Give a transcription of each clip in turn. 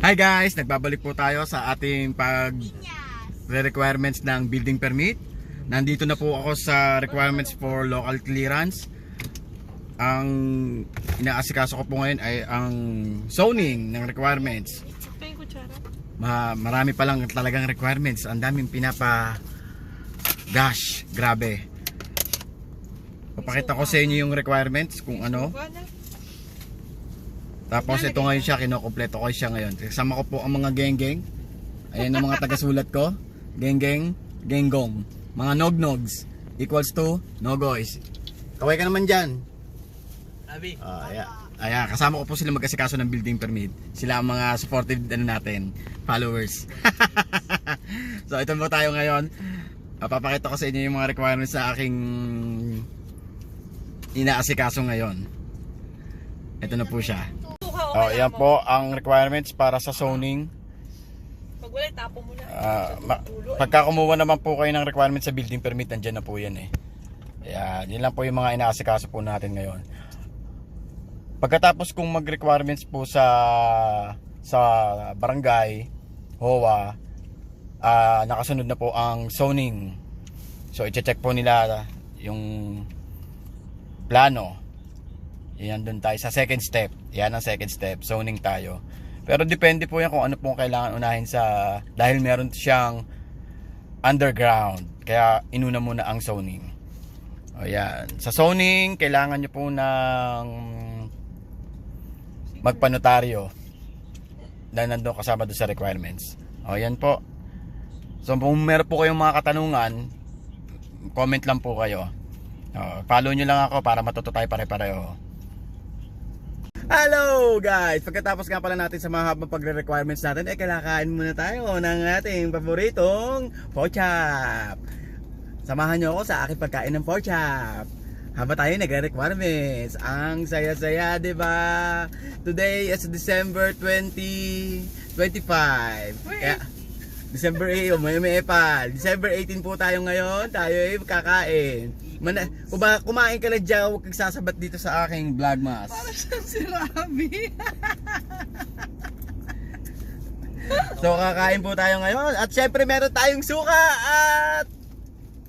Hi guys, nagbabalik po tayo sa ating requirements ng building permit. Nandito na po ako sa requirements for local clearance. Ang inaasikaso ko po ngayon ay ang zoning ng requirements. Marami pa lang talagang requirements. Ang daming gosh, grabe. Papakita ko sa inyo yung requirements kung ano. Tapos ito ngayon siya, kinokompleto ko siya ngayon. Kasama ko po ang mga geng-geng. Ayan ang mga tagasulat ko. Geng-geng, genggong. Mga nog-nogs equals to nogoys. Kaway ka naman dyan. Abi. Ayan, kasama ko po sila mag-asikaso ng building permit. Sila ang mga supportive natin, followers. So ito po tayo ngayon. Papakita ko sa inyo yung mga requirements sa aking inaasikaso ngayon. Ito na po siya. Yan po ang requirements para sa zoning. Pag wala, tapo mo na. Pagka kumuha naman po kayo ng requirements sa building permit, nandiyan na po yan eh. Ayan, yun lang po yung mga inaasikaso po natin ngayon. Pagkatapos kung mag-requirements po sa barangay, HOA, nakasunod na po ang zoning. So i-check po nila yung plano. Yan doon tayo sa second step. Yan ang second step, zoning tayo. Pero depende po yan kung ano pong kailangan unahin dahil meron siyang underground. Kaya inuna muna ang zoning. O yan. Sa zoning, kailangan nyo po ng magpanotaryo dahil nandun kasama doon sa requirements. O yan po. So kung meron po kayong mga katanungan, comment lang po kayo. Follow nyo lang ako para matuto tayo pare-pareho. Hello guys! Pagkatapos nga pala natin sa mga habang pagre-requirements natin, kailangan muna tayo ng ating paboritong pork chop. Samahan nyo ako sa aking pagkain ng pork chop. Habang tayo nagre-requirements. Ang saya-saya, diba? Today is December 2025. Kaya, December 8, may epal. December 18 po tayo ngayon. Tayo ay kakain. Kumain ka na dyan, huwag kang sasabat dito sa aking vlogmas. Para siyang si Rabi. So kakain po tayo ngayon. At syempre meron tayong suka at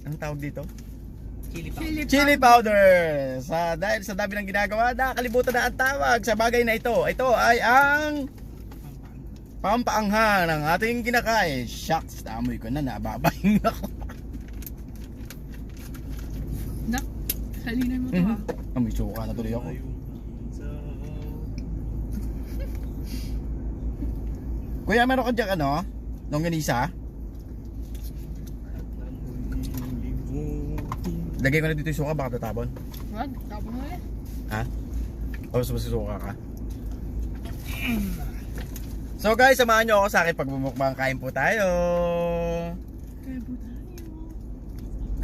anong tawag dito? Chili powder. Dahil sa dami ng ginagawa, nakakalimutan na ang tawag sa bagay na ito. Ito ay ang pampaanghang ng ating kinakain. Shucks, naamoy ko na, nababahin ako. Salinan mo to ha. May suka na tuloy ako. Kuya, meron ka dyan ano? Longganisa? Lagay ko na dito yung suka, baka tatabon. Wag, tapon mo ulit. Ha? O, suka ka? So guys, samahan nyo ako sa akin pagbumukbang. Kain po tayo.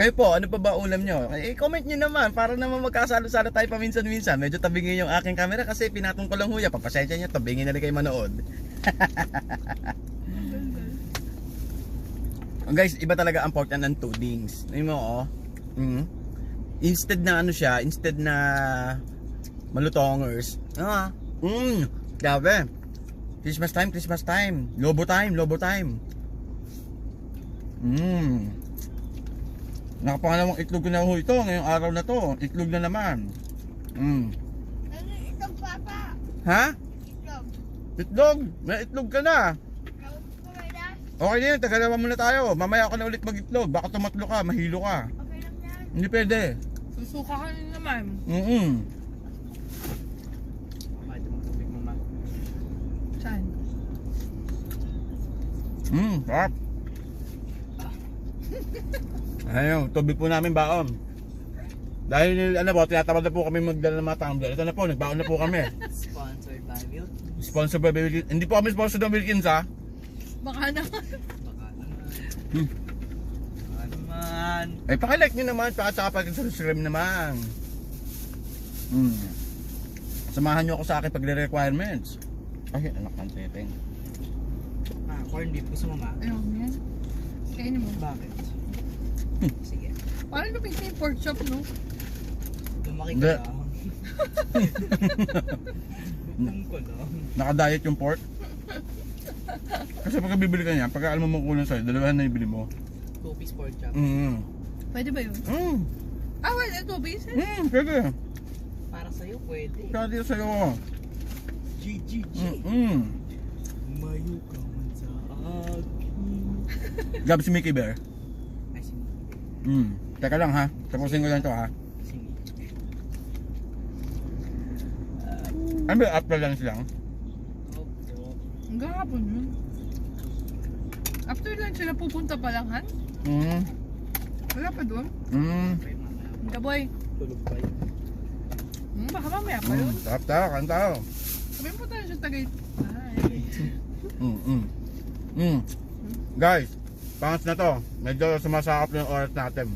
Kayo po, ano pa ba ulam nyo? I-comment nyo naman para naman magkasalo-salo tayo paminsan-minsan. Medyo tabingin yung aking camera kasi pinatong ko lang huya. Papasensya nyo, tabingin na rin kayo manood. Guys, iba talaga ang pork and two things. Ngayon mo, oh. Instead na ano siya, instead na malutongers. Grabe. Christmas time. Lobo time. Nakapangalawang itlog ko na ho ito ngayong araw na to. Itlog na naman. Ano itlog, Papa? Ha? Itlog. Itlog? May itlog ka na. Okay na? Okay na yun, tagalawan muna tayo. Mamaya ako na ulit mag-itlog. Baka tumatlo ka, mahilo ka. Okay lang yan. Hindi pwede. Susuka ka rin naman. Saan? Sarap. Ayun, tubig po namin baon. Dahil ano po, tinatamad na po kami magdala ng mga tumbler. Ito na po, nagbaon na po kami. Sponsored by Milk. Sponsor by Wilkins. Hindi po kami sponsor ng Wilkins ha. Baka naman. Baka naman. Ay, pakilike nyo naman, saka pag-subscribe naman. Samahan nyo ako sa akin pagre-requirements. Ay, anak ng teteng. Corn beef. Gusto mo ma? Ayun yan. Kainin mo. Bakit? Sige. Parang lumig na yung pork chop, no? Lumaki Hindi. ka lang. Gutom ko lang. Naka-diet yung pork. Kasi pagka bibili ka niya, pagka alam mo kulang sa'yo, dalawahan na ibili mo. 2-piece pork chop. Pwede ba yun? Ah, well, ito, base. Pwede. Para sa'yo, pwede. Kaya dito sa'yo. GGG. Mayo ka man sa akin. Gab si Mickey Bear. Ay, si Teka lang ha, tapusin ko lang to ha. Ano ba, after lunch lang? Hanggang hapon yun. After lunch sila pupunta pa lang, Han? Wala pa doon? Hanggang boy. Tulog pa yun. Baka mamaya pa yun. Sarap tayo, kanta tayo. Sabihin po tayo sa Tagay. Guys, pangas na to. Medyo sumasakap na yung oras natin.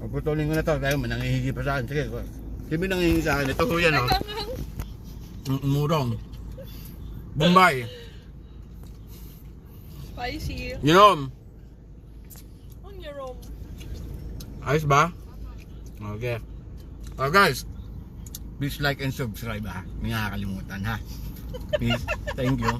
Pagputulin ko na to, dahil nangihingi pa sa akin. Sige, sino nangihingi sa akin? Ito ko yan oh. Murong. Bombay. Spicy. Yinom. Ang yarom. Ayos ba? Okay. Guys, please like and subscribe ha. Hindi nakakalimutan ha. Please, thank you.